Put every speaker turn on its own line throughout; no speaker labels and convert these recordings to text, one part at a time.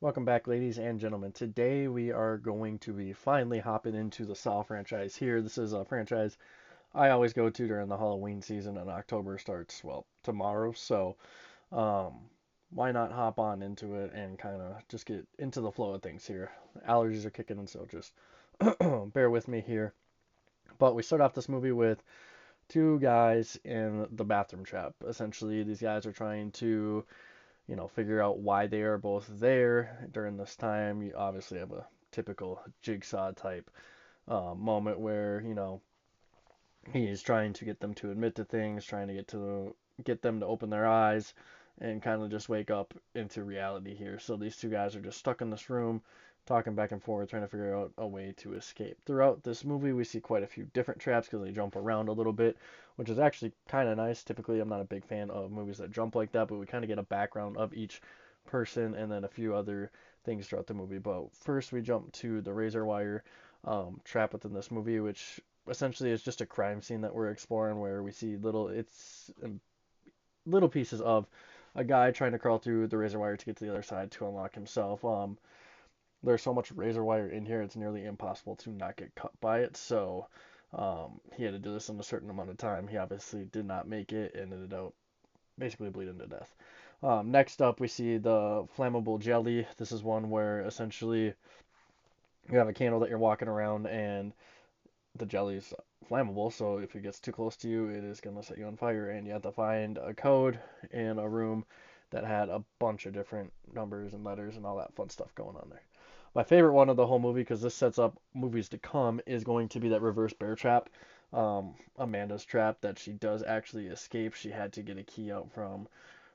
Welcome back, ladies and gentlemen. Today we are going to be finally hopping into the Saw franchise here. This is a franchise I always go to during the Halloween season, and October starts, well, tomorrow. So, um, why not hop on into it and kind of just get into the flow of things here? Allergies are kicking in, so just bear with me here. But we start off this movie with two guys in the bathroom trap. Essentially, these guys are trying to figure out why they are both there during this time. You obviously have a typical jigsaw type moment where, he's trying to get them to admit to things, trying to get them to open their eyes and kind of just wake up into reality here. So these two guys are just stuck in this room, talking back and forth, trying to figure out a way to escape. Throughout this movie, we see quite a few different traps because they jump around a little bit, which is actually kind of nice. Typically, I'm not a big fan of movies that jump like that, but we kind of get a background of each person and then a few other things throughout the movie. But first, we jump to the razor wire trap within this movie, which essentially is just a crime scene that we're exploring where we see little pieces of a guy trying to crawl through the razor wire to get to the other side to unlock himself. There's so much razor wire in here, it's nearly impossible to not get cut by it. So he had to do this in a certain amount of time. He obviously did not make it and ended up basically bleeding to death. Next up, we see the flammable jelly. This is one where essentially you have a candle that you're walking around and the jelly's flammable, so if it gets too close to you, it is going to set you on fire, and you have to find a code in a room that had a bunch of different numbers and letters and all that fun stuff going on there. My favorite one of the whole movie, because this sets up movies to come, is going to be that reverse bear trap. Amanda's trap that she does actually escape. She had to get a key out from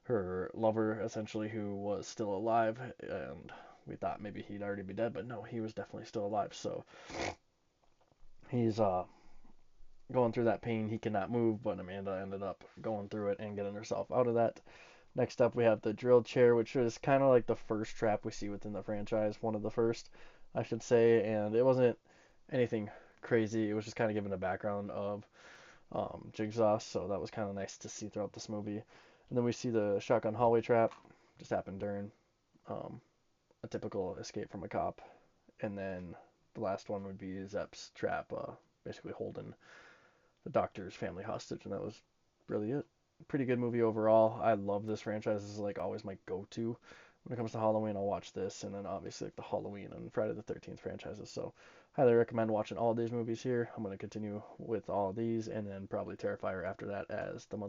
her lover, essentially, who was still alive, and we thought maybe he'd already be dead, but no, he was definitely still alive. So he's going through that pain. He cannot move, but Amanda ended up going through it and getting herself out of that. Next up, we have the drill chair, which is kind of like the first trap we see within the franchise, one of the first, I should say, and it wasn't anything crazy. It was just kind of given a background of Jigsaw, so that was kind of nice to see throughout this movie. And then we see the shotgun hallway trap, just happened during um, a typical escape from a cop. And then the last one would be Zepp's trap, basically holding the doctor's family hostage, and that was really it. Pretty good movie overall. I love this franchise. This is like always my go-to when it comes to Halloween. I'll watch this, and then obviously like the Halloween and Friday the 13th franchises. So highly recommend watching all these movies here. I'm going to continue with all of these, and then probably Terrifier after that as the month